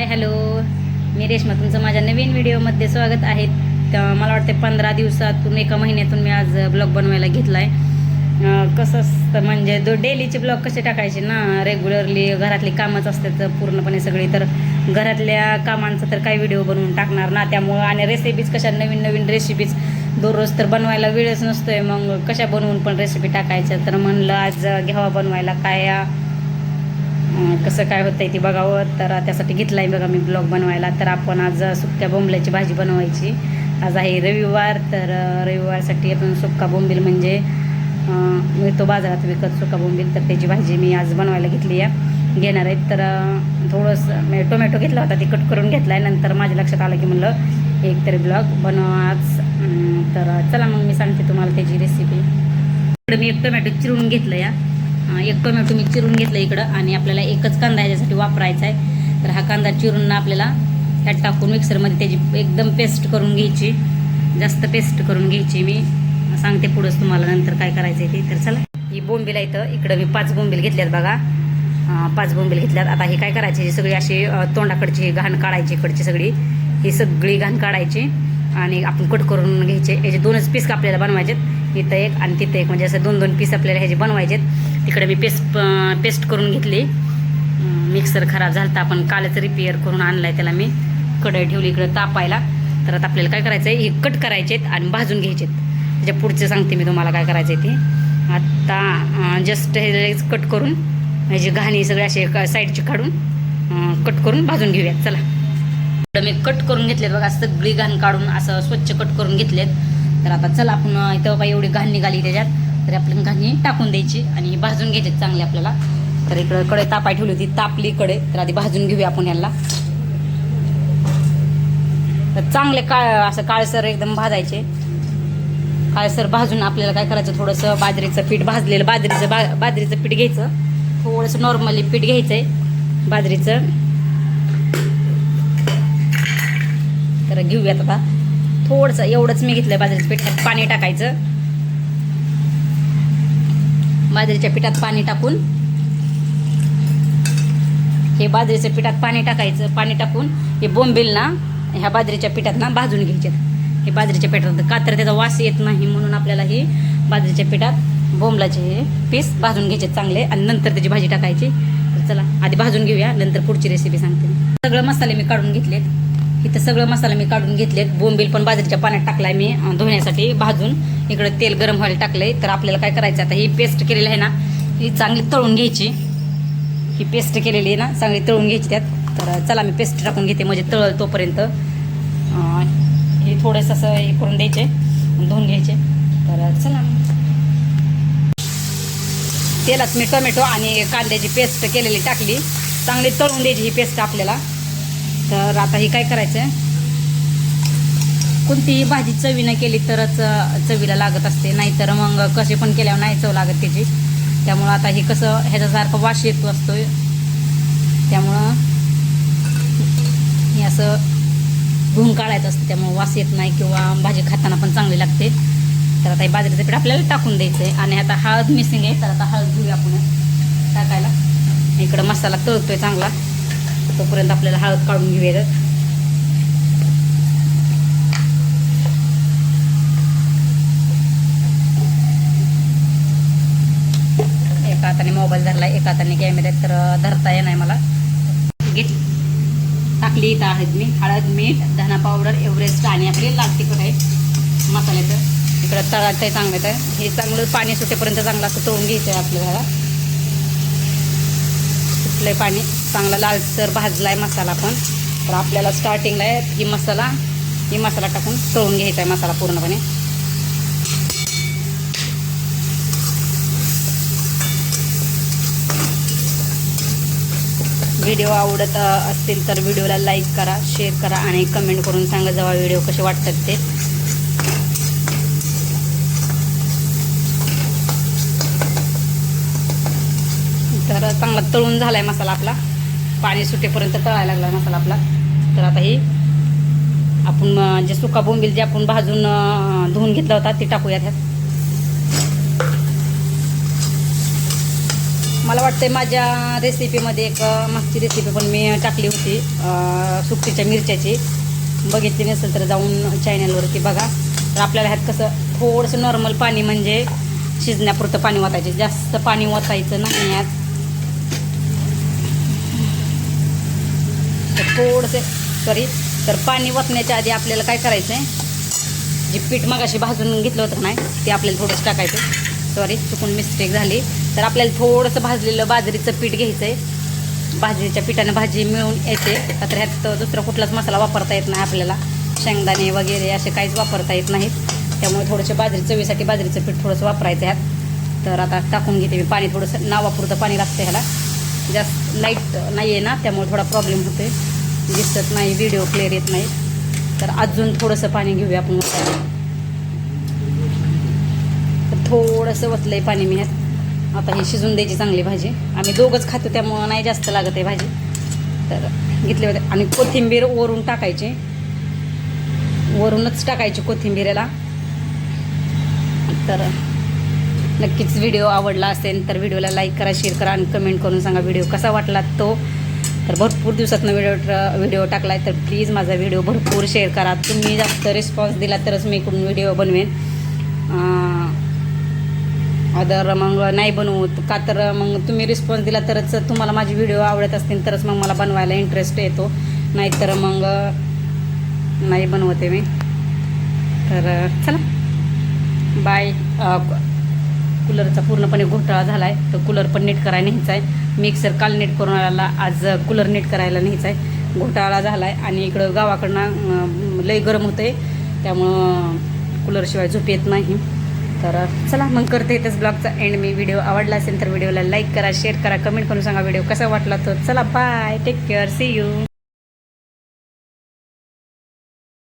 Hello, मी रेश्मा, तुमचं माझ्या नवीन व्हिडिओमध्ये स्वागत आहे. तर मला वाटते 15 दिवसातून एका महिन्यातून मी आज ब्लॉग बनवायला घेतला आहे. कसं असतं म्हणजे डेलीचे ब्लॉग कसे टाकायचे ना, रेग्युलरली घरातली कामच असतात पूर्णपणे सगळी, तर घरातल्या कामांचं तर काही व्हिडिओ बनवून टाकणार ना, त्यामुळं आणि रेसिपीज कशा नवीन नवीन रेसिपीज दररोज तर बनवायला वेळच नसतोय, मग कशा बनवून पण रेसिपी टाकायच्या. तर म्हणलं आज घ्यावा बनवायला काय कसं काय होतंय ते बघावं, तर त्यासाठी घेतला आहे बघा मी ब्लॉग बनवायला. तर आपण आज सुक्या बोंबल्याची भाजी बनवायची. आज आहे रविवार, तर रविवारसाठी आपण सुक्का बोंबील म्हणजे मिळतो बाजारात विकत सुक्का बोंबील, तर त्याची भाजी मी आज बनवायला घेणार आहे. तर थोडंसं टोमॅटो घेतला होता, ती कट करून घेतला आहे. नंतर माझ्या लक्षात आलं की म्हणलं एक तरी ब्लॉग बनवा आज. तर चला मग मी सांगते तुम्हाला त्याची रेसिपी. इकडं मी एक टोमॅटो चिरून घेतलं एक टोमॅटो मी चिरून घेतलं इकडं, आणि आपल्याला एकच कांदा ह्याच्यासाठी वापरायचा आहे. तर हा कांदा चिरून ना आपल्याला ह्यात टाकून मिक्सरमध्ये त्याची एकदम पेस्ट करून घ्यायची, जास्त पेस्ट करून घ्यायची. मी सांगते पुढंच तुम्हाला नंतर काय करायचं आहे ते. तर चला, ही बोंबील आहे इकडं मी 5 बोंबील घेतल्यात बघा, 5 बोंबील घेतल्यात. आता हे काय करायचे, सगळी अशी तोंडाकडची घाण काढायची, इकडची सगळी ही सगळी घाण काढायची आणि आपण कट करून घ्यायचे. याचे 2च पीस आपल्याला बनवायचे, इथं एक आणि तिथं एक, म्हणजे असं 2-2 पीस आपल्याला ह्याचे बनवायचे. तिकडे मी पेस्ट करून घेतली. मिक्सर खराब झालं तर आपण कालच रिपेअर करून आणलाय, त्याला मी कढई ठेवली इकडं तापायला. तर आता आपल्याला काय करायचं आहे, हे कट करायचे आणि भाजून घ्यायचे. त्याच्या पुढचं सांगते मी तुम्हाला काय करायचं आहे ते. आता जस्ट हे कट करून ह्याची घाणी सगळी अशी साईडची काढून कट करून भाजून घेऊयात. चला, मी कट करून घेतलेत बघा, सगळी घाण काढून असं स्वच्छ कट करून घेतलेत. तर आता चला आपण इथं बाई एवढी घाण निघाली त्याच्यात, तर आपण घाणी टाकून द्यायची आणि भाजून घ्यायचे चांगले आपल्याला. तर इकडं कढई तापाय ठेवली होती, तापली कढई, तर आधी भाजून घेऊया आपण याला. तर चांगले असं काळसर एकदम भाजायचे. काळसर भाजून आपल्याला काय करायचं, थोडंसं बाजरीचं पीठ भाजलेलं बाजरीचं पीठ घ्यायचं. थोडंसं नॉर्मली पीठ घ्यायचंय बाजरीचं. तर घेऊयात आता थोडंसं, एवढंच मी घेतलंय बाजरीचं पीठ. त्यात पाणी टाकायचं, बाजरीच्या पिठात पाणी टाकून हे बाजरीच्या पिठात पाणी टाकायचं. पाणी टाकून हे बोंबील ना ह्या बाजरीच्या पिठात ना भाजून घ्यायचे. हे बाजरीच्या पिठात का तर त्याचा वास येत नाही, म्हणून आपल्याला ही बाजरीच्या पिठात बोंबलाचे हे पीस भाजून घ्यायचे चांगले, आणि नंतर त्याची भाजी टाकायची. तर चला आधी भाजून घेऊया, नंतर पुढची रेसिपी सांगते. सगळं मसाले मी काढून घेतलेत, इथं सगळं मसाला मी काढून घेतलेत. बोंबील पण बाजरीच्या पाण्यात टाकलाय मी धुण्यासाठी भाजून. इकडं तेल गरम व्हायला टाकलंय. तर आपल्याला काय करायचं, आता ही पेस्ट केलेली आहे ना, ही चांगली तळून घ्यायची. ही पेस्ट केलेली आहे ना, चांगली तळून घ्यायची त्यात. तर चला मी पेस्ट टाकून घेते, म्हणजे तळल तोपर्यंत हे थोडंसं असं हे करून द्यायचे, धुवून घ्यायचे. तर चला, तेलात मी टोमॅटो आणि कांद्याची पेस्ट केलेली टाकली, चांगली तळून द्यायची ही पेस्ट आपल्याला. तर आता ही काय करायचं, कोणतीही भाजी चवीनं केली तरच चवीला लागत असते, नाहीतर मग कसे पण केल्यावर नाही चव लागत त्याची. त्यामुळं आता ही कसं ह्याच्यासारखं वास येतो असतोय, त्यामुळं हे असं धुवून काढायचं असतं, त्यामुळं वास येत नाही किंवा भाजी खाताना पण चांगली लागते. तर आता हे बाजरीचं पीठ आपल्याला टाकून द्यायचं आहे. आणि आता हळद मिसिंग आहे, तर आता हळद घेऊया आपण टाकायला. इकडं मसाला तळतोय चांगला, तोपर्यंत आपल्याला हळद काढून घेऊया. एका हाताने मोबाईल धरला, एका हाताने कॅमेऱ्यात, तर धरता येणार मला. टाकली इथं हळद, मीठ, धना पावडर, एव्हरेस्ट आणि आपली लाल तिखट आहे मसाल्याचं. इकडं तळायचं आहे चांगलं. तर हे चांगलं पाणी सुटेपर्यंत चांगलं असं तळून घ्यायचं आहे आपल्याला. सुटलंय पाणी, चांगला लालसर भाजलाय मसाला पण. तर आपल्याला स्टार्टिंगला ही मसाला टाकून तळून घ्यायचा आहे मसाला पूर्णपणे. व्हिडिओ आवडत असतील तर व्हिडिओला लाईक करा, शेअर करा आणि कमेंट करून सांगा जेव्हा व्हिडिओ कसे वाटतात ते. तर चांगला तळून झालाय मसाला आपला, पाणी सुटेपर्यंत तळायला लागला मसाला आपला. तर आता ही आपण जे सुका बोंबील जे आपण भाजून धुवून घेतला होता ते टाकूया त्यात. मला वाटतं माझ्या रेसिपीमध्ये एक मागची रेसिपी पण मी टाकली होती सुकटीच्या मिरच्याची. बघितली नसेल तर जाऊन चॅनलवरती बघा. तर आपल्याला ह्यात कसं थोडंसं नॉर्मल पाणी म्हणजे शिजण्यापुरतं पाणी ओतायचे, जास्त पाणी ओतायचं नाही यात. तर थोडंसं तर पाणी ओतण्याच्या आधी आपल्याला काय करायचं आहे, जे पीठ मगाशी भाजून घेतलं होतं नाही ते आपल्याला थोडंसं टाकायचं. चुकून मिस्टेक झाली. तर आपल्याला थोडंसं भाजलेलं बाजरीचं पीठ घ्यायचं आहे. बाजरीच्या पिठानं भाजी मिळून येते. तर ह्यात दुसरा कुठलाच मसाला वापरता येत नाही आपल्याला, शेंगदाणे वगैरे असे काहीच वापरता येत नाहीत. त्यामुळे थोडंसं चवीसाठी बाजरीचं पीठ थोडंसं वापरायचं ह्यात. तर आता टाकून घेते मी पाणी, थोडंसं नावापुरतं पाणी लागतं ह्याला. जास्त लाईट नाही आहे ना, त्यामुळे थोडा प्रॉब्लेम होतो आहे, दिसत नाही, व्हिडिओ क्लिअर येत नाही. तर अजून थोडंसं पाणी घेऊया आपण. तर थोडंसं वतलं आहे पाणी मी ह्यात. आता ही शिजून द्यायची चांगली भाजी. आम्ही दोघंच खातो त्यामुळं नाही जास्त लागत आहे भाजी. तर घेतले होते. आणि कोथिंबीर वरून टाकायची, वरूनच टाकायची कोथिंबीरला. तर नक्कीच व्हिडिओ आवडला असेल तर व्हिडिओला लाईक करा, शेअर करा आणि कमेंट करून सांगा व्हिडिओ कसा वाटला तो. तर भरपूर दिवसातनं व्हिडिओ टाकला आहे, तर प्लीज माझा व्हिडिओ भरपूर शेअर करा. तुम्ही जास्त रिस्पॉन्स दिला तरच मी इकडून व्हिडिओ बनवेन. अदर मग नाही बनवत का, तर मग तुम्ही रिस्पॉन्स दिला तरच, तुम्हाला माझे व्हिडिओ आवडत असतील तरच मग मला बनवायला इंटरेस्ट येतो, नाहीतर मग नाही बनवते मी. तर चला बाय. कूलरचा पूर्णपणे घोटाळा झाला आहे, तर कूलर पण नीट करायला न्यायचा आहे. मिक्सर काल नीट करून आला, आज कूलर नीट करायला न्यायचा आहे. घोटाळा झाला आहे आणि इकडं गावाकडनं लई गरम होतं आहे, त्यामुळं कूलरशिवाय झोप येत नाही. तर चला मग करते इथंच ब्लॉगचा एंड मी. व्हिडिओ आवडला असेल तर व्हिडिओला लाईक करा, शेअर करा, कमेंट करून सांगा व्हिडिओ कसा वाटला तो. चला bye, take care, see you.